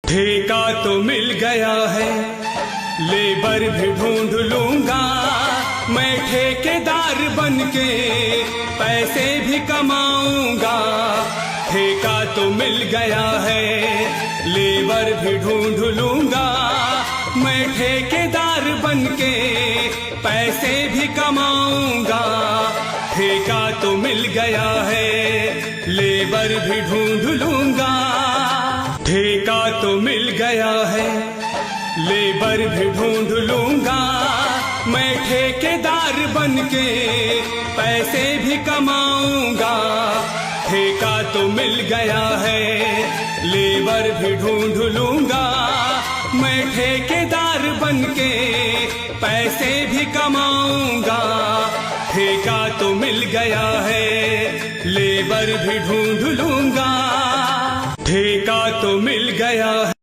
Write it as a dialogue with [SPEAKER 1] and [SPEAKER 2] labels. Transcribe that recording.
[SPEAKER 1] ठेका तो मिल गया है, लेबर भी ढूंढ लूंगा, मैं ठेकेदार बनके पैसे भी कमाऊंगा। ठेका तो मिल गया है, लेबर भी ढूंढ लूंगा, मैं ठेकेदार बनके पैसे भी कमाऊंगा। ठेका तो मिल गया है, लेबर भी ढूंढ लूंगा। ठेका तो मिल गया है, लेबर भी ढूंढ लूंगा, मैं ठेकेदार बनके पैसे भी कमाऊंगा। ठेका तो मिल गया है, लेबर भी ढूंढ लूंगा, मैं ठेकेदार बनके पैसे भी कमाऊंगा। ठेका तो मिल गया है, लेबर भी ढूंढ लूंगा। ठेका तो मिल गया है।